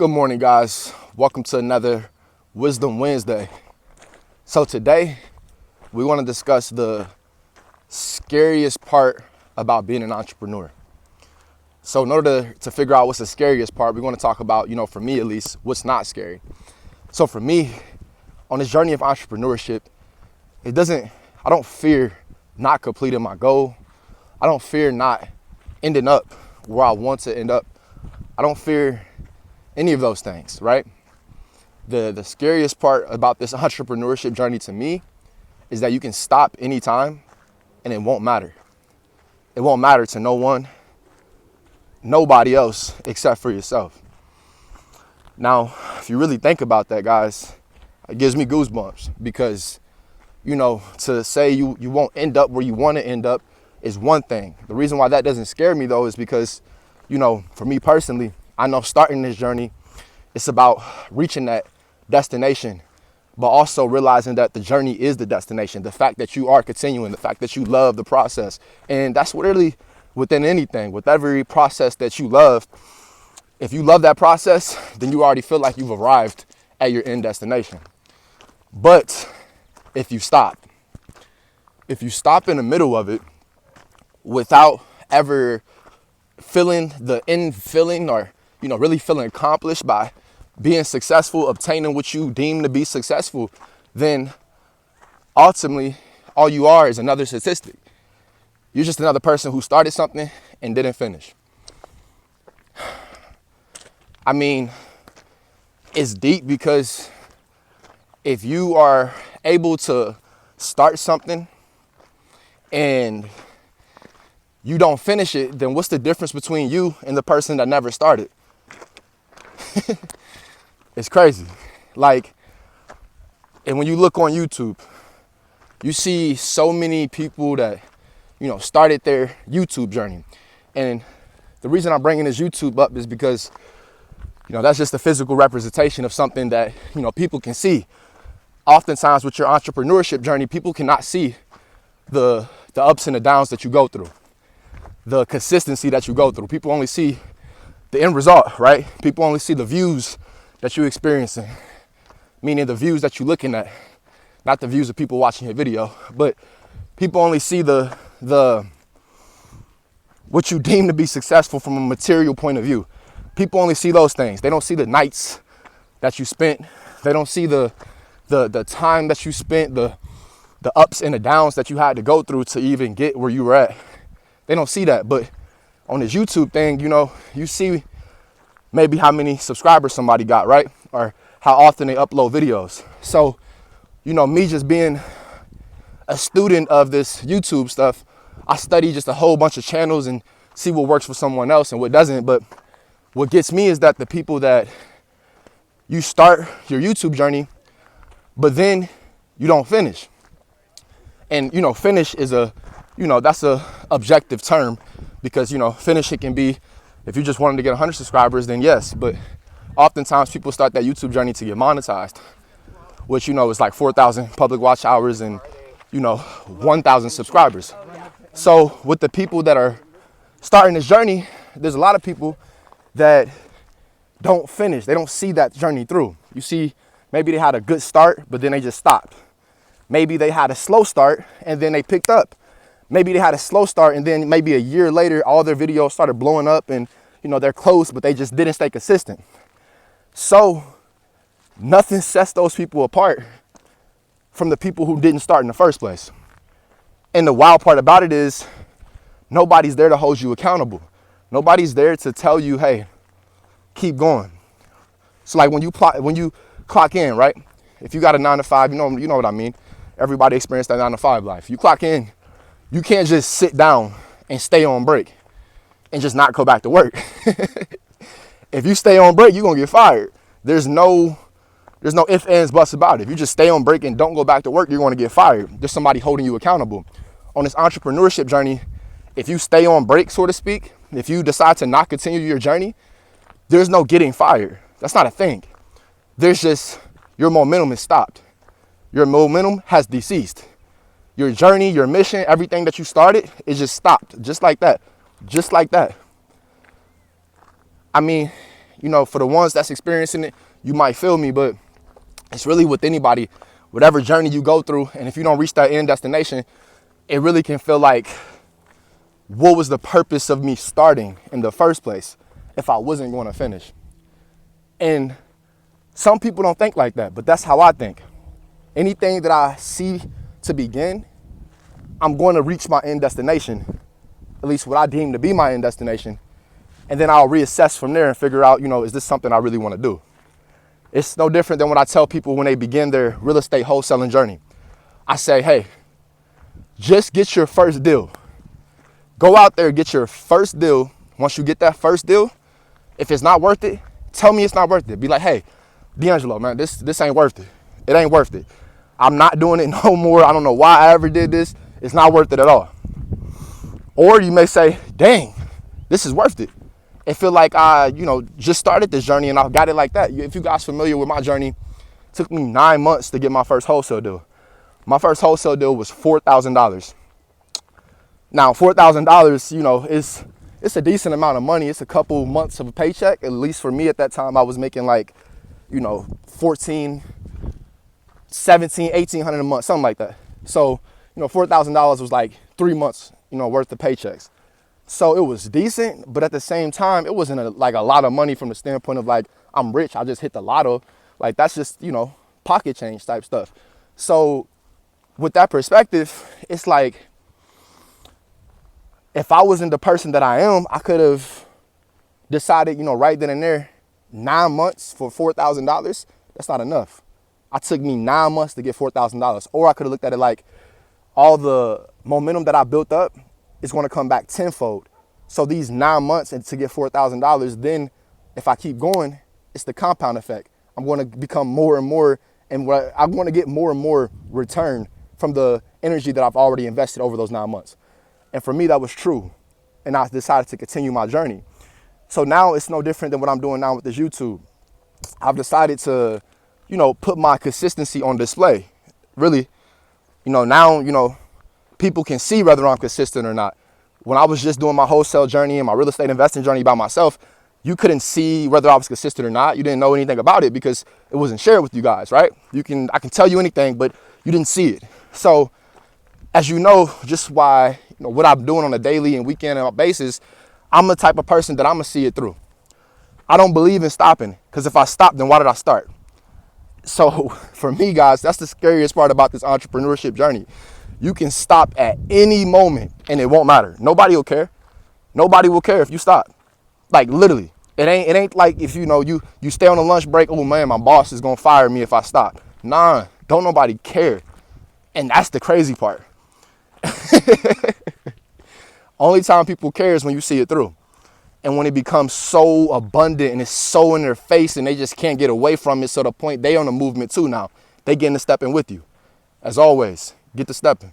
Good morning, guys. Welcome to another Wisdom Wednesday. So today, we want to discuss the scariest part about being an entrepreneur. So in order to figure out what's the scariest part, we want to talk about, for me at least, what's not scary. So for me, on this journey of entrepreneurship, I don't fear not completing my goal. I don't fear not ending up where I want to end up. I don't fear any of those things, right? The scariest part about this entrepreneurship journey to me is that you can stop anytime and it won't matter. It won't matter to no one, nobody else except for yourself. Now, if you really think about that, guys, it gives me goosebumps because, to say you won't end up where you want to end up is one thing. The reason why that doesn't scare me though is because, for me personally, I know starting this journey, it's about reaching that destination, but also realizing that the journey is the destination. The fact that you are continuing, the fact that you love the process. And that's really within anything, with every process that you love. If you love that process, then you already feel like you've arrived at your end destination. But if you stop in the middle of it without ever feeling the end feeling or, really feeling accomplished by being successful, obtaining what you deem to be successful, then ultimately all you are is another statistic. You're just another person who started something and didn't finish. I mean, it's deep because if you are able to start something and you don't finish it, then what's the difference between you and the person that never started? It's crazy. And when you look on YouTube, you see so many people that, started their YouTube journey. And the reason I'm bringing this YouTube up is because, that's just a physical representation of something that, people can see. Oftentimes with your entrepreneurship journey, people cannot see the ups and the downs that you go through, the consistency that you go through. People only see the end result, right? People only see the views that you're experiencing, meaning the views that you're looking at, not the views of people watching your video, but people only see the what you deem to be successful from a material point of view. People only see those things. They don't see the nights that you spent. They don't see the time that you spent, the ups and the downs that you had to go through to even get where you were at. They don't see that. But on this YouTube thing, you see maybe how many subscribers somebody got, right? Or how often they upload videos. So, me just being a student of this YouTube stuff, I study just a whole bunch of channels and see what works for someone else and what doesn't. But what gets me is that the people that you start your YouTube journey, but then you don't finish. And, finish is that's a objective term because, finish it can be, if you just wanted to get 100 subscribers, then yes. But oftentimes people start that YouTube journey to get monetized, which, is like 4,000 public watch hours and, 1,000 subscribers. So with the people that are starting this journey, there's a lot of people that don't finish. They don't see that journey through. You see, maybe they had a good start, but then they just stopped. Maybe they had a slow start and then they picked up. Maybe they had a slow start and then maybe a year later, all their videos started blowing up and, they're close, but they just didn't stay consistent. So nothing sets those people apart from the people who didn't start in the first place. And the wild part about it is nobody's there to hold you accountable. Nobody's there to tell you, hey, keep going. So like when you clock in, right? If you got a 9 to 5, you know what I mean. Everybody experienced that 9 to 5 life. You clock in, you can't just sit down and stay on break and just not go back to work. If you stay on break, you're gonna get fired. There's no ifs, ands, buts about it. If you just stay on break and don't go back to work, you're gonna get fired. There's somebody holding you accountable. On this entrepreneurship journey, if you stay on break, so to speak, if you decide to not continue your journey, there's no getting fired. That's not a thing. There's just, your momentum is stopped. Your momentum has deceased. Your journey, your mission, everything that you started is just stopped. Just like that. Just like that. I mean, for the ones that's experiencing it, you might feel me, but it's really with anybody, whatever journey you go through. And if you don't reach that end destination, it really can feel like, what was the purpose of me starting in the first place if I wasn't going to finish? And some people don't think like that, but that's how I think. Anything that I see to begin, I'm going to reach my end destination, at least what I deem to be my end destination. And then I'll reassess from there and figure out, is this something I really want to do? It's no different than what I tell people when they begin their real estate wholesaling journey. I say, hey, just get your first deal. Go out there, get your first deal. Once you get that first deal, if it's not worth it, tell me it's not worth it. Be like, hey, D'Angelo, man, this ain't worth it. It ain't worth it. I'm not doing it no more. I don't know why I ever did this. It's not worth it at all. Or you may say, dang, this is worth it. It feel like I, just started this journey and I got it like that. If you guys familiar with my journey, it took me 9 months to get my first wholesale deal. My first wholesale deal was $4,000. Now, $4,000, it's a decent amount of money. It's a couple months of a paycheck. At least for me at that time, I was making like, $1,400, $1,700, $1,800 a month, something like that. So, $4,000 was like 3 months, worth of paychecks. So it was decent, but at the same time, it wasn't a lot of money from the standpoint of like, I'm rich, I just hit the lotto. Like, that's just, pocket change type stuff. So with that perspective, it's like, if I wasn't the person that I am, I could have decided, right then and there, 9 months for $4,000, that's not enough. It took me 9 months to get $4,000. Or I could have looked at it like, all the momentum that I built up is going to come back tenfold. So these 9 months and to get $4,000, then if I keep going, it's the compound effect. I'm going to become more and more, and I'm going to get more and more return from the energy that I've already invested over those 9 months. And for me, that was true. And I decided to continue my journey. So now it's no different than what I'm doing now with this YouTube. I've decided to, put my consistency on display. Really, now, people can see whether I'm consistent or not. When I was just doing my wholesale journey and my real estate investing journey by myself, you couldn't see whether I was consistent or not. You didn't know anything about it because it wasn't shared with you guys, right? I can tell you anything, but you didn't see it. So as you know, just why, what I'm doing on a daily and weekend basis, I'm the type of person that I'm gonna see it through. I don't believe in stopping, because if I stop, then why did I start? So for me, guys, that's the scariest part about this entrepreneurship journey. You can stop at any moment and it won't matter. Nobody will care. Nobody will care if you stop. Like, literally. It ain't like if you stay on a lunch break, oh man, my boss is gonna fire me if I stop. Nah, don't nobody care. And that's the crazy part. Only time people care is when you see it through. And when it becomes so abundant and it's so in their face and they just can't get away from it, so the point they on the movement too now. They getting to stepping with you. As always, get to stepping.